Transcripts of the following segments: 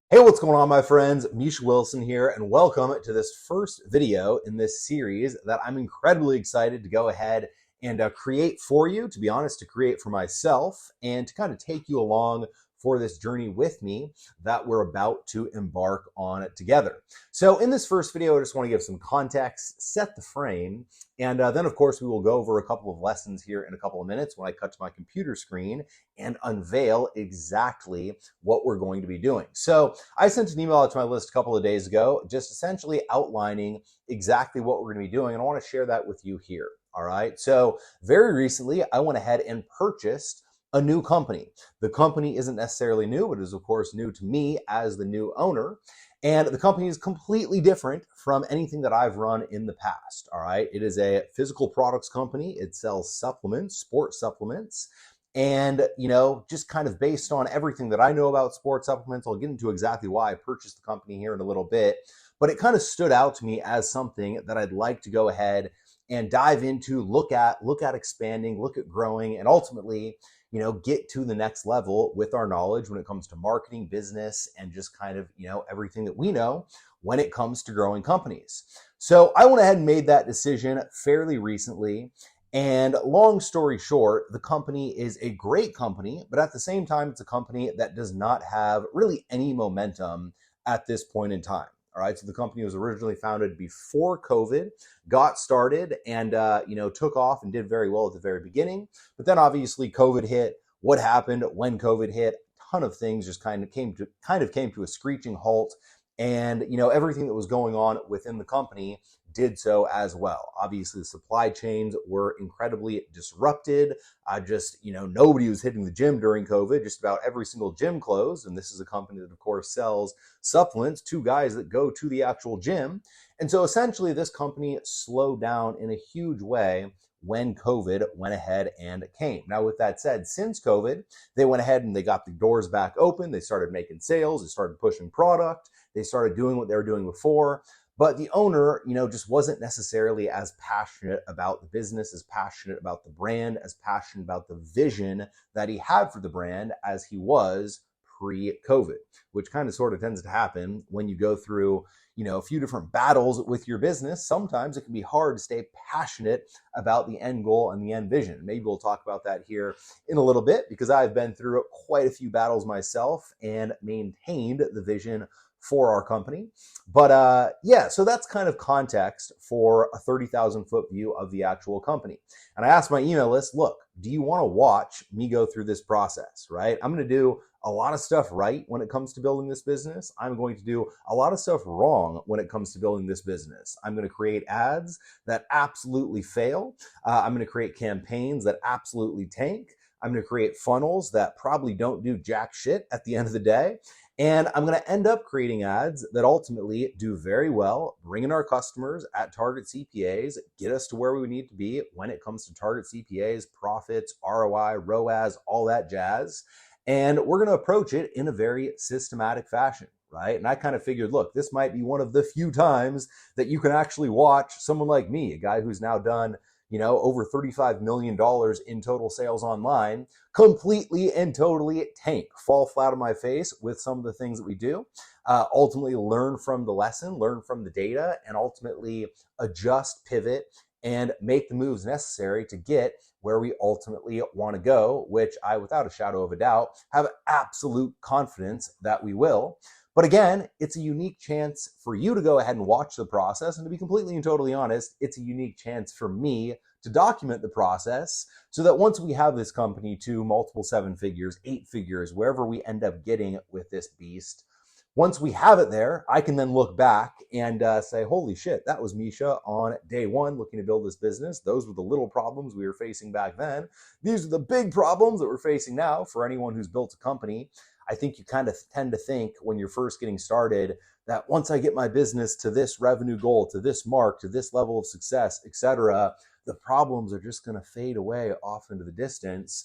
Hey, what's going on, my friends? Misha Wilson here, and welcome to this first video in this series that I'm incredibly excited to go ahead and create for you, to be honest, to create for myself, and to kind of take you along for this journey with me that we're about to embark on together. So in this first video, I just want to give some context, set the frame, and then, of course, we will go over a couple of lessons here in a couple of minutes when I cut to my computer screen and unveil exactly what we're going to be doing. So I sent an email out to my list a couple of days ago, just essentially outlining exactly what we're going to be doing. And I want to share that with you here. All right. So very recently, I went ahead and purchased a new company. The company isn't necessarily new, but it is, of course, new to me as the new owner. And the company is completely different from anything that I've run in the past. All right. It is a physical products company. It sells supplements, sports supplements. And, just kind of based on everything that I know about sports supplements, I'll get into exactly why I purchased the company here in a little bit. But it kind of stood out to me as something that I'd like to go ahead and dive into, look at expanding, look at growing, and ultimately, get to the next level with our knowledge when it comes to marketing, business, and just kind of, everything that we know when it comes to growing companies. So I went ahead and made that decision fairly recently. And long story short, the company is a great company, but at the same time, it's a company that does not have really any momentum at this point in time. All right. So the company was originally founded before COVID got started and, took off and did very well at the very beginning. But then obviously COVID hit. What happened when COVID hit? A ton of things just kind of came to a screeching halt. And, everything that was going on within the company did so as well. Obviously, the supply chains were incredibly disrupted. Nobody was hitting the gym during COVID. Just about every single gym closed. And this is a company that, of course, sells supplements to guys that go to the actual gym. And so essentially, this company slowed down in a huge way when COVID went ahead and came. Now, with that said, since COVID, they went ahead and they got the doors back open. They started making sales. They started pushing product. They started doing what they were doing before. But the owner, just wasn't necessarily as passionate about the business, as passionate about the brand, as passionate about the vision that he had for the brand as he was pre-COVID, which kind of sort of tends to happen when you go through, a few different battles with your business. Sometimes it can be hard to stay passionate about the end goal and the end vision. Maybe we'll talk about that here in a little bit because I've been through quite a few battles myself and maintained the vision for our company. But so that's kind of context for a 30,000 foot view of the actual company. And I asked my email list, look, do you want to watch me go through this process, right? I'm going to do a lot of stuff right when it comes to building this business. I'm going to do a lot of stuff wrong when it comes to building this business. I'm going to create ads that absolutely fail. I'm going to create campaigns that absolutely tank. I'm going to create funnels that probably don't do jack shit at the end of the day. And I'm going to end up creating ads that ultimately do very well, bring in our customers at target CPAs, get us to where we need to be when it comes to target CPAs, profits, ROI, ROAS, all that jazz. And we're going to approach it in a very systematic fashion, right? And I kind of figured, look, this might be one of the few times that you can actually watch someone like me, a guy who's now done over $35 million in total sales online, completely and totally tank, fall flat on my face with some of the things that we do, ultimately learn from the lesson, learn from the data, and ultimately adjust, pivot, and make the moves necessary to get where we ultimately want to go, which I, without a shadow of a doubt, have absolute confidence that we will. But again, it's a unique chance for you to go ahead and watch the process. And to be completely and totally honest, it's a unique chance for me to document the process so that once we have this company to multiple 7 figures, 8 figures, wherever we end up getting with this beast, once we have it there, I can then look back and say, holy shit, that was Misha on day one looking to build this business. Those were the little problems we were facing back then. These are the big problems that we're facing now for anyone who's built a company. I think you kind of tend to think when you're first getting started that once I get my business to this revenue goal, to this mark, to this level of success, etc., the problems are just going to fade away off into the distance.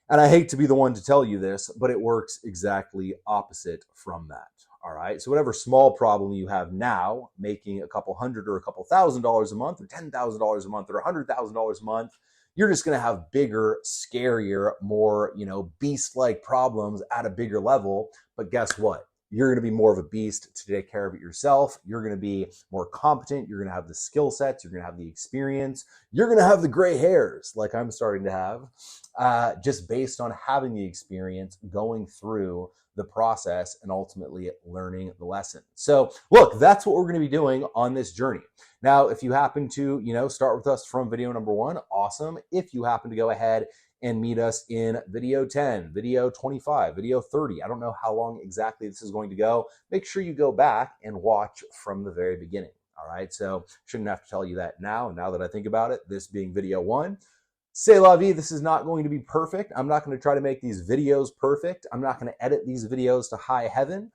And I hate to be the one to tell you this, but it works exactly opposite from that. All right. So whatever small problem you have now, making a couple hundred or a couple $1,000s a month or $10,000 a month or $100,000 a month, you're just going to have bigger, scarier, more, beast-like problems at a bigger level. But guess what? you're going to be more of a beast to take care of it yourself. You're going to be more competent. You're going to have the skill sets. You're going to have the experience. You're going to have the gray hairs like I'm starting to have, just based on having the experience, going through the process, and ultimately learning the lesson. So look, that's what we're going to be doing on this journey. Now, if you happen to, start with us from video number 1, awesome. If you happen to go ahead and meet us in video 10, video 25, video 30, I don't know how long exactly this is going to go. Make sure you go back and watch from the very beginning. All right. So shouldn't have to tell you that now that I think about it, this being video 1. C'est la vie, this is not going to be perfect. I'm not going to try to make these videos perfect. I'm not going to edit these videos to high heaven.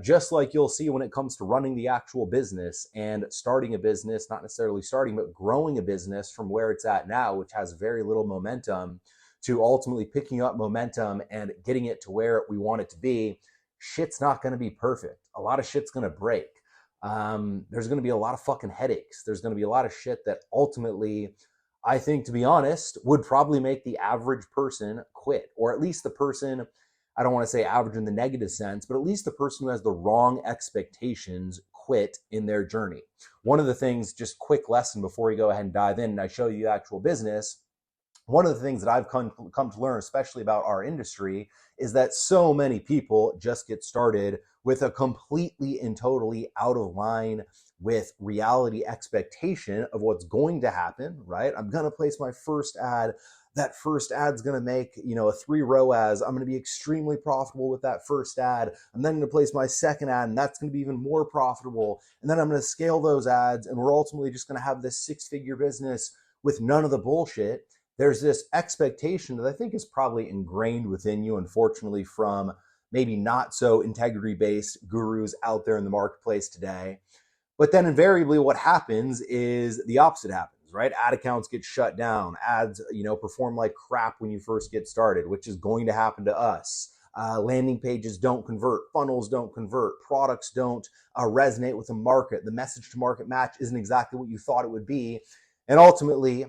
Just like you'll see when it comes to running the actual business and starting a business, not necessarily starting, but growing a business from where it's at now, which has very little momentum, to ultimately picking up momentum and getting it to where we want it to be. Shit's not going to be perfect. A lot of shit's going to break. There's going to be a lot of fucking headaches. There's going to be a lot of shit that ultimately, I think, to be honest, would probably make the average person quit, or at least the person, I don't want to say average in the negative sense, but at least the person who has the wrong expectations quit in their journey. One of the things, just quick lesson before we go ahead and dive in and I show you the actual business, one of the things that I've come to learn, especially about our industry, is that so many people just get started with a completely and totally out of line with reality expectation of what's going to happen, right? I'm going to place my first ad. That first ad's going to make, a 3 ROAS. I'm going to be extremely profitable with that first ad. I'm then going to place my second ad, and that's going to be even more profitable. And then I'm going to scale those ads, and we're ultimately just going to have this 6-figure business with none of the bullshit. There's this expectation that I think is probably ingrained within you, unfortunately, from maybe not so integrity-based gurus out there in the marketplace today. But then invariably what happens is the opposite happens, right? Ad accounts get shut down. Ads, perform like crap when you first get started, which is going to happen to us. Landing pages don't convert. Funnels don't convert. Products don't resonate with the market. The message to market match isn't exactly what you thought it would be. And ultimately,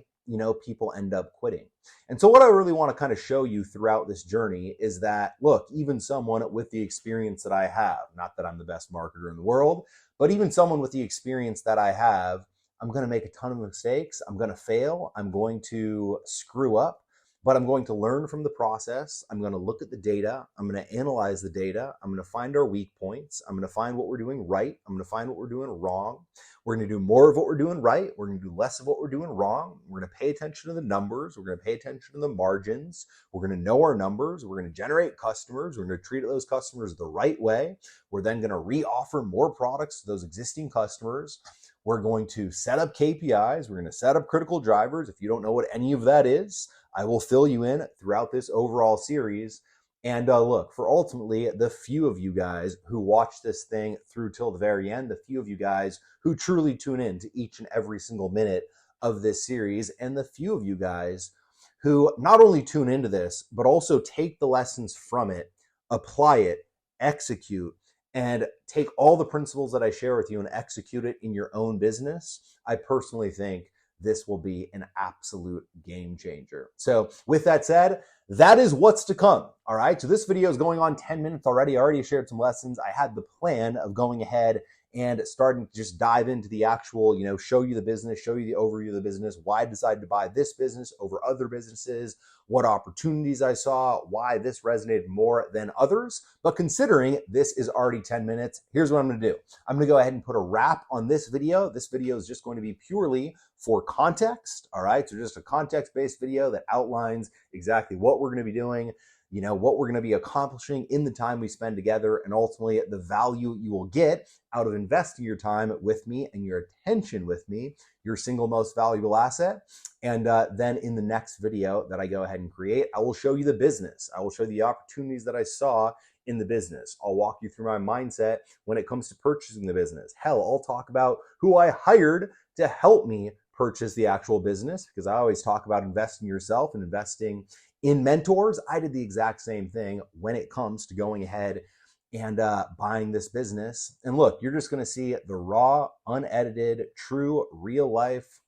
people end up quitting. And so what I really want to kind of show you throughout this journey is that, look, even someone with the experience that I have, not that I'm the best marketer in the world, but even someone with the experience that I have, I'm going to make a ton of mistakes. I'm going to fail. I'm going to screw up, but I'm going to learn from the process. I'm going to look at the data. I'm going to analyze the data. I'm going to find our weak points. I'm going to find what we're doing right. I'm going to find what we're doing wrong. We're going to do more of what we're doing right. We're going to do less of what we're doing wrong. We're going to pay attention to the numbers. We're going to pay attention to the margins. We're going to know our numbers. We're going to generate customers. We're going to treat those customers the right way. We're then going to re-offer more products to those existing customers. We're going to set up KPIs. We're going to set up critical drivers. If you don't know what any of that is, I will fill you in throughout this overall series. And look, for ultimately the few of you guys who watch this thing through till the very end, the few of you guys who truly tune in to each and every single minute of this series, and the few of you guys who not only tune into this, but also take the lessons from it, apply it, execute, and take all the principles that I share with you and execute it in your own business, I personally think this will be an absolute game changer. So with that said, that is what's to come. All right. So this video is going on 10 minutes already. I already shared some lessons. I had the plan of going ahead and starting to just dive into the actual, show you the business, show you the overview of the business, why I decided to buy this business over other businesses, what opportunities I saw, why this resonated more than others. But considering this is already 10 minutes, here's what I'm going to do. I'm going to go ahead and put a wrap on this video. This video is just going to be purely for context. All right. So just a context-based video that outlines exactly what we're going to be doing, what we're going to be accomplishing in the time we spend together, and ultimately the value you will get out of investing your time with me and your attention with me, your single most valuable asset. And then in the next video that I go ahead and create, I will show you the business. I will show you the opportunities that I saw in the business. I'll walk you through my mindset when it comes to purchasing the business. Hell, I'll talk about who I hired to help me purchase the actual business, because I always talk about investing yourself and investing in mentors. I did the exact same thing when it comes to going ahead and buying this business. And look, you're just going to see the raw, unedited, true, real life,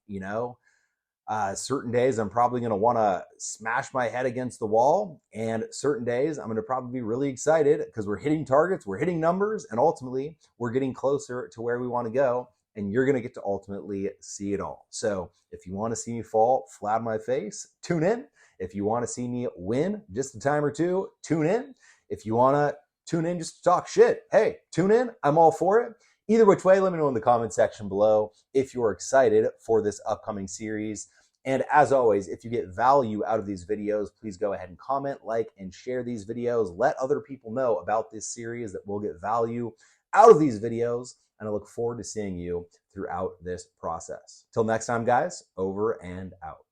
Certain days I'm probably going to want to smash my head against the wall, and certain days I'm going to probably be really excited because we're hitting targets, we're hitting numbers, and ultimately we're getting closer to where we want to go. And you're going to get to ultimately see it all. So if you want to see me fall flat on my face, tune in. If you want to see me win just a time or two, tune in. If you want to tune in just to talk shit, hey, tune in. I'm all for it. Either which way, let me know in the comment section below if you're excited for this upcoming series. And as always, if you get value out of these videos, please go ahead and comment, like, and share these videos. Let other people know about this series that will get value out of these videos. And I look forward to seeing you throughout this process. Till next time, guys, over and out.